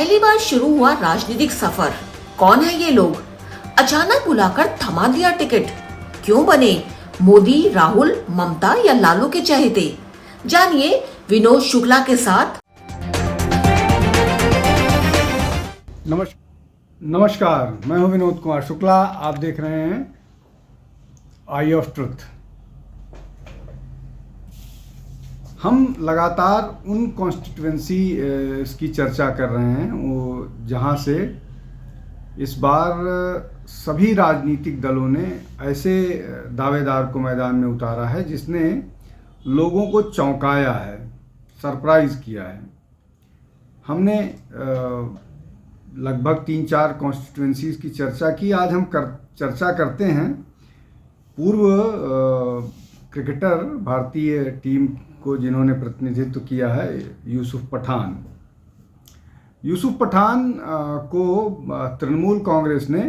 पहली बार शुरू हुआ राजनीतिक सफर। कौन है ये लोग? अचानक बुलाकर थमा दिया टिकट। क्यों बने मोदी, राहुल, ममता या लालू के चहेते? जानिए विनोद शुक्ला के साथ। नमस्कार, मैं हूं विनोद कुमार शुक्ला। आप देख रहे हैं आई ऑफ ट्रुथ। हम लगातार उन कॉन्स्टिट्यूएंसी की चर्चा कर रहे हैं वो जहां से इस बार सभी राजनीतिक दलों ने ऐसे दावेदार को मैदान में उतारा है जिसने लोगों को चौंकाया है, सरप्राइज किया है। हमने लगभग 3-4 कॉन्स्टिट्यूएंसीज की चर्चा की। आज हम चर्चा करते हैं पूर्व क्रिकेटर, भारतीय टीम को जिन्होंने प्रतिनिधित्व किया है, यूसुफ पठान। यूसुफ पठान को तृणमूल कांग्रेस ने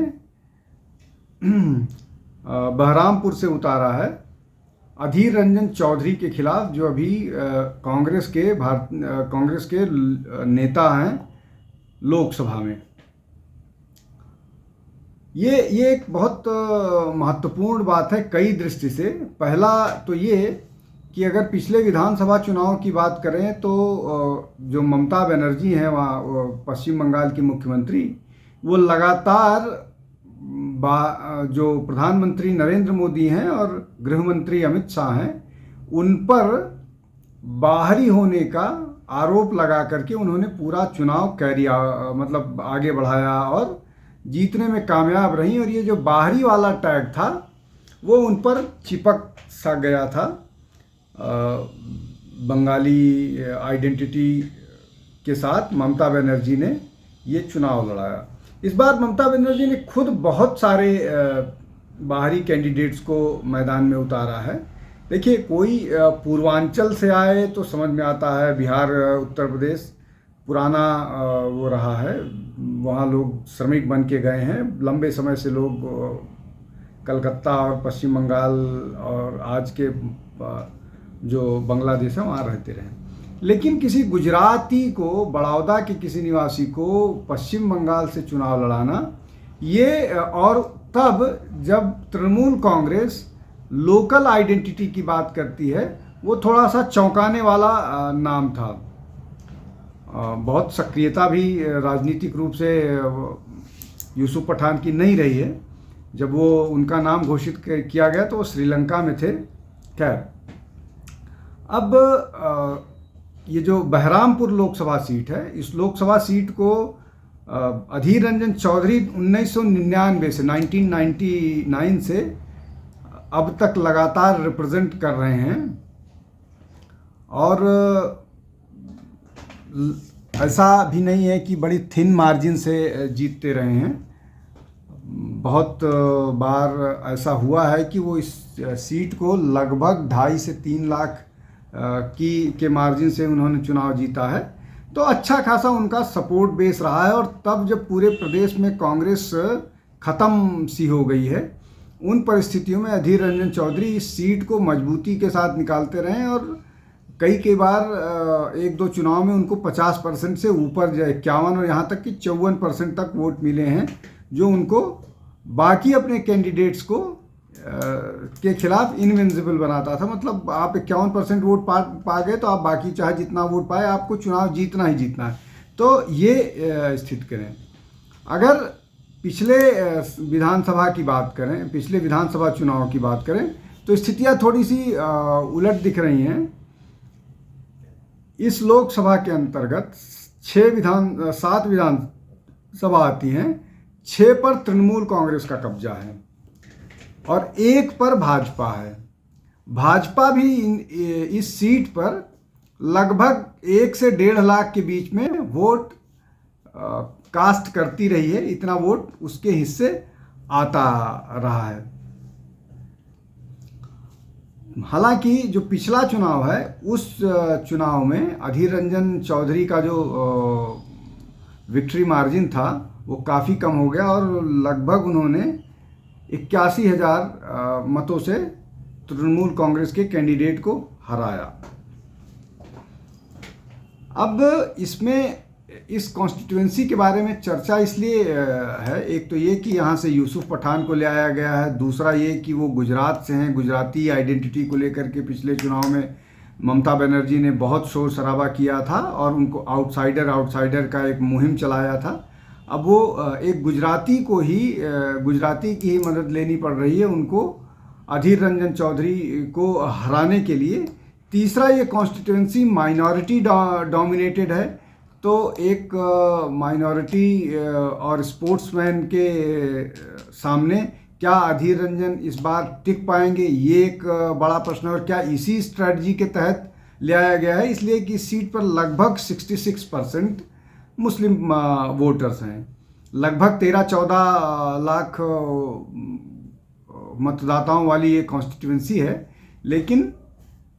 बहरामपुर से उतारा है अधीर रंजन चौधरी के खिलाफ, जो अभी कांग्रेस के नेता हैं लोकसभा में। ये एक बहुत महत्वपूर्ण बात है कई दृष्टि से। पहला तो ये कि अगर पिछले विधानसभा चुनाव की बात करें तो जो ममता बनर्जी हैं, वहाँ पश्चिम बंगाल की मुख्यमंत्री, वो लगातार जो प्रधानमंत्री नरेंद्र मोदी हैं और गृह मंत्री अमित शाह हैं, उन पर बाहरी होने का आरोप लगा करके उन्होंने पूरा चुनाव मतलब आगे बढ़ाया और जीतने में कामयाब रही। और ये जो बाहरी वाला टैग था वो उन पर चिपक सा गया था। बंगाली आइडेंटिटी के साथ ममता बनर्जी ने ये चुनाव लड़ाया। इस बार ममता बनर्जी ने खुद बहुत सारे बाहरी कैंडिडेट्स को मैदान में उतारा है। देखिए, कोई पूर्वांचल से आए तो समझ में आता है, बिहार, उत्तर प्रदेश पुराना वो रहा है, वहाँ लोग श्रमिक बन के गए हैं। लंबे समय से लोग कलकत्ता और पश्चिम बंगाल और आज के जो बांग्लादेश है वहाँ रहते रहे। लेकिन किसी गुजराती को, बड़ौदा के किसी निवासी को पश्चिम बंगाल से चुनाव लड़ाना, ये और तब जब तृणमूल कांग्रेस लोकल आइडेंटिटी की बात करती है, वो थोड़ा सा चौंकाने वाला नाम था। बहुत सक्रियता भी राजनीतिक रूप से यूसुफ पठान की नहीं रही है। जब वो उनका नाम घोषित किया गया तो वो श्रीलंका में थे। खैर, अब ये जो बहरामपुर लोकसभा सीट है, इस लोकसभा सीट को अधीर रंजन चौधरी 1999 से 1999 से अब तक लगातार रिप्रेजेंट कर रहे हैं। और ऐसा भी नहीं है कि बड़ी थिन मार्जिन से जीतते रहे हैं। बहुत बार ऐसा हुआ है कि वो इस सीट को लगभग 2.5 से 3 लाख के मार्जिन से उन्होंने चुनाव जीता है। तो अच्छा खासा उनका सपोर्ट बेस रहा है। और तब जब पूरे प्रदेश में कांग्रेस ख़त्म सी हो गई है, उन परिस्थितियों में अधीर रंजन चौधरी इस सीट को मजबूती के साथ निकालते रहे और कई बार 1-2 चुनाव में उनको 50% से ऊपर 51 और यहाँ तक कि 54% तक वोट मिले हैं, जो उनको बाकी अपने कैंडिडेट्स को के खिलाफ इनविंसिबल बनाता था। मतलब आप 51% वोट पा गए तो आप बाकी चाहे जितना वोट पाए, आपको चुनाव जीतना ही जीतना है। तो ये स्थिति करें। अगर पिछले विधानसभा की बात करें, पिछले विधानसभा चुनाव की बात करें, तो स्थितियां थोड़ी सी उलट दिख रही हैं। इस लोकसभा के अंतर्गत 7 विधानसभा आती हैं। 6 पर तृणमूल कांग्रेस का कब्जा है और 1 पर भाजपा है। भाजपा भी इस सीट पर लगभग 1 से 1.5 लाख के बीच में वोट कास्ट करती रही है। इतना वोट उसके हिस्से आता रहा है। हालांकि जो पिछला चुनाव है, उस चुनाव में अधीर रंजन चौधरी का जो विक्ट्री मार्जिन था वो काफ़ी कम हो गया और लगभग उन्होंने 81,000 मतों से तृणमूल कांग्रेस के कैंडिडेट को हराया। अब इसमें इस कॉन्स्टिट्यूंसी के बारे में चर्चा इसलिए है, एक तो ये कि यहाँ से यूसुफ पठान को ले आया गया है, दूसरा ये कि वो गुजरात से हैं, गुजराती आइडेंटिटी को लेकर के पिछले चुनाव में ममता बनर्जी ने बहुत शोर शराबा किया था और उनको आउटसाइडर का एक मुहिम चलाया था। अब वो एक गुजराती की ही मदद लेनी पड़ रही है उनको, अधीर रंजन चौधरी को हराने के लिए। तीसरा, ये कॉन्स्टिट्यूंसी माइनॉरिटी डोमिनेटेड है, तो एक माइनॉरिटी और स्पोर्ट्समैन के सामने क्या अधीर रंजन इस बार टिक पाएंगे, ये एक बड़ा प्रश्न है। और क्या इसी स्ट्रेटजी के तहत ले आया गया है, इसलिए कि इस सीट पर लगभग 66% मुस्लिम वोटर्स हैं। लगभग 13-14 लाख मतदाताओं वाली ये कॉन्स्टिट्यूंसी है, लेकिन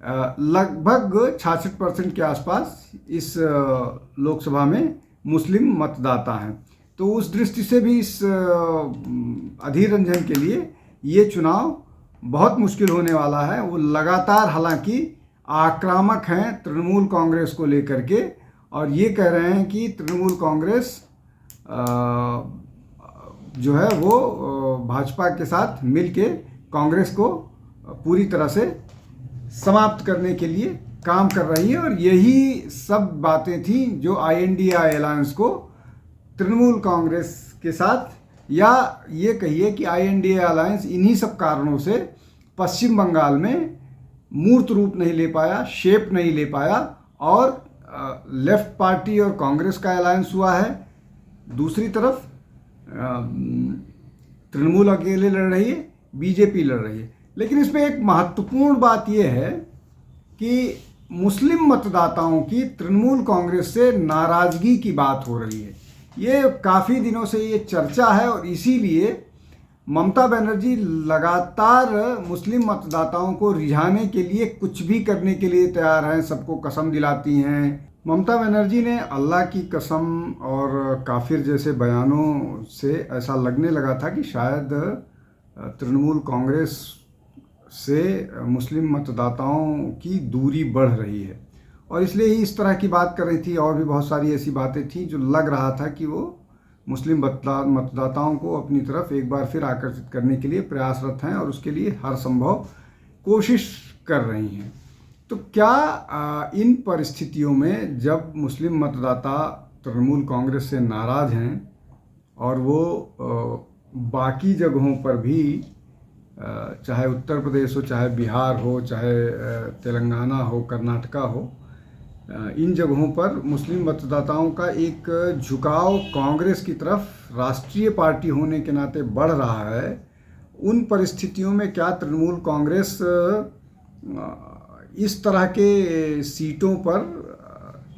लगभग 66% के आसपास इस लोकसभा में मुस्लिम मतदाता हैं। तो उस दृष्टि से भी इस अधीर रंजन के लिए ये चुनाव बहुत मुश्किल होने वाला है। वो लगातार हालांकि आक्रामक हैं तृणमूल कांग्रेस को लेकर के, और ये कह रहे हैं कि तृणमूल कांग्रेस जो है वो भाजपा के साथ मिलके कांग्रेस को पूरी तरह से समाप्त करने के लिए काम कर रही है। और यही सब बातें थी जो INDA अलायंस को तृणमूल कांग्रेस के साथ, या ये कहिए कि INDA अलायंस इन्हीं सब कारणों से पश्चिम बंगाल में मूर्त रूप नहीं ले पाया, शेप नहीं ले पाया, और लेफ्ट पार्टी और कांग्रेस का अलायंस हुआ है। दूसरी तरफ तृणमूल अकेले लड़ रही है, बीजेपी लड़ रही है। लेकिन इसमें एक महत्वपूर्ण बात यह है कि मुस्लिम मतदाताओं की तृणमूल कांग्रेस से नाराज़गी की बात हो रही है। ये काफ़ी दिनों से ये चर्चा है, और इसीलिए ममता बनर्जी लगातार मुस्लिम मतदाताओं को रिझाने के लिए कुछ भी करने के लिए तैयार हैं, सबको कसम दिलाती हैं। ममता बनर्जी ने अल्लाह की कसम और काफिर जैसे बयानों से ऐसा लगने लगा था कि शायद तृणमूल कांग्रेस से मुस्लिम मतदाताओं की दूरी बढ़ रही है, और इसलिए ही इस तरह की बात कर रही थी। और भी बहुत सारी ऐसी बातें थी जो लग रहा था कि वो मुस्लिम मतदाताओं को अपनी तरफ एक बार फिर आकर्षित करने के लिए प्रयासरत हैं, और उसके लिए हर संभव कोशिश कर रही हैं। तो क्या इन परिस्थितियों में जब मुस्लिम मतदाता तृणमूल कांग्रेस से नाराज़ हैं और वो बाकी जगहों पर भी, चाहे उत्तर प्रदेश हो, चाहे बिहार हो, चाहे तेलंगाना हो, कर्नाटका हो, इन जगहों पर मुस्लिम मतदाताओं का एक झुकाव कांग्रेस की तरफ राष्ट्रीय पार्टी होने के नाते बढ़ रहा है, उन परिस्थितियों में क्या तृणमूल कांग्रेस इस तरह के सीटों पर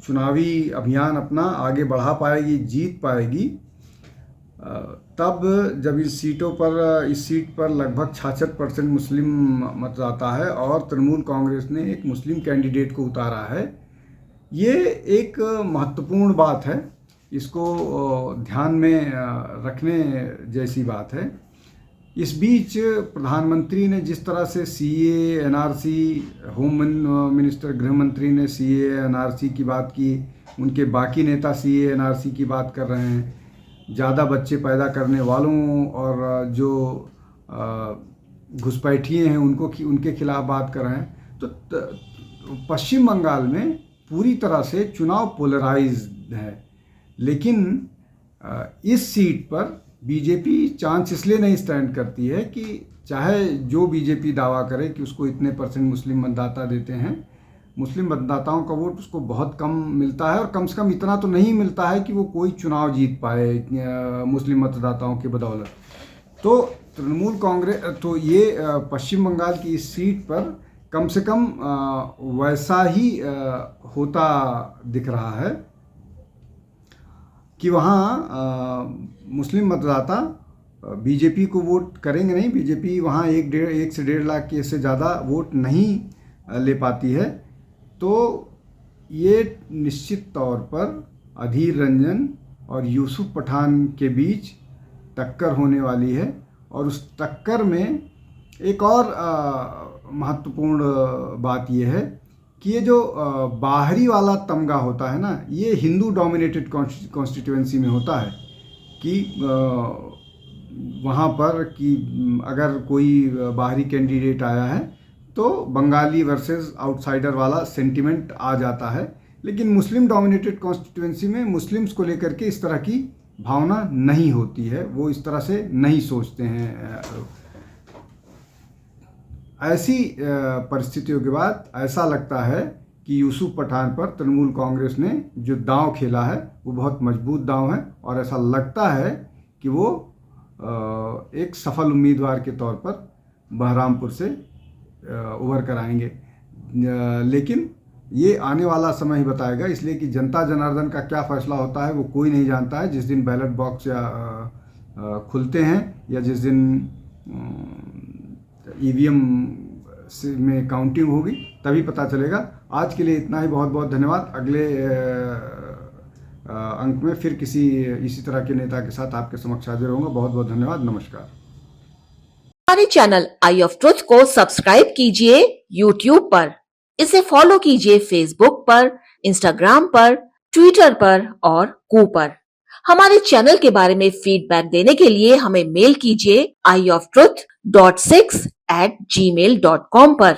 चुनावी अभियान अपना आगे बढ़ा पाएगी, जीत पाएगी? तब जब इस सीट पर लगभग 66% मुस्लिम मतदाता है और तृणमूल कांग्रेस ने एक मुस्लिम कैंडिडेट को उतारा है। ये एक महत्वपूर्ण बात है, इसको ध्यान में रखने जैसी बात है। इस बीच प्रधानमंत्री ने जिस तरह से CAA NRC, होम मिनिस्टर गृह मंत्री ने CAA NRC की बात की, उनके बाकी नेता CAA NRC की बात कर रहे हैं, ज़्यादा बच्चे पैदा करने वालों और जो घुसपैठिए हैं उनके खिलाफ बात कर रहे हैं। तो पश्चिम बंगाल में पूरी तरह से चुनाव पोलराइज्ड है, लेकिन इस सीट पर बीजेपी चांस इसलिए नहीं स्टैंड करती है कि चाहे जो बीजेपी दावा करे कि उसको इतने % मुस्लिम मतदाता देते हैं, मुस्लिम मतदाताओं का वोट उसको बहुत कम मिलता है, और कम से कम इतना तो नहीं मिलता है कि वो कोई चुनाव जीत पाए मुस्लिम मतदाताओं की बदौलत। तो तृणमूल कांग्रेस, तो ये पश्चिम बंगाल की इस सीट पर कम से कम वैसा ही होता दिख रहा है कि वहाँ मुस्लिम मतदाता बीजेपी को वोट करेंगे नहीं। बीजेपी वहाँ 1 से 1.5 लाख के से ज़्यादा वोट नहीं ले पाती है। तो ये निश्चित तौर पर अधीर रंजन और यूसुफ पठान के बीच टक्कर होने वाली है, और उस टक्कर में एक और महत्वपूर्ण बात यह है कि ये जो बाहरी वाला तमगा होता है ना, ये हिंदू डोमिनेटेड कॉन्स्टिट्यूएंसी में होता है कि वहाँ पर कि अगर कोई बाहरी कैंडिडेट आया है तो बंगाली वर्सेस आउटसाइडर वाला सेंटिमेंट आ जाता है। लेकिन मुस्लिम डोमिनेटेड कॉन्स्टिट्यूएंसी में मुस्लिम्स को लेकर के इस तरह की भावना नहीं होती है, वो इस तरह से नहीं सोचते हैं। ऐसी परिस्थितियों के बाद ऐसा लगता है कि यूसुफ पठान पर तृणमूल कांग्रेस ने जो दांव खेला है वो बहुत मजबूत दांव है, और ऐसा लगता है कि वो एक सफल उम्मीदवार के तौर पर बहरामपुर से उभर कर आएंगे। लेकिन ये आने वाला समय ही बताएगा, इसलिए कि जनता जनार्दन का क्या फैसला होता है वो कोई नहीं जानता है। जिस दिन बैलेट बॉक्स या खुलते हैं या जिस दिन ईवीएम में काउंटिंग होगी तभी पता चलेगा। आज के लिए इतना ही, बहुत बहुत धन्यवाद। अगले अंक में फिर किसी इसी तरह के नेता के साथ आपके समक्ष हाजिर होऊंगा। बहुत बहुत धन्यवाद, नमस्कार। हमारे चैनल आई ऑफ ट्रुथ को सब्सक्राइब कीजिए YouTube पर, इसे फॉलो कीजिए Facebook पर, Instagram पर, Twitter पर और कू पर। हमारे चैनल के बारे में फीडबैक देने के लिए हमें मेल कीजिए ioftruth.6@gmail.com पर।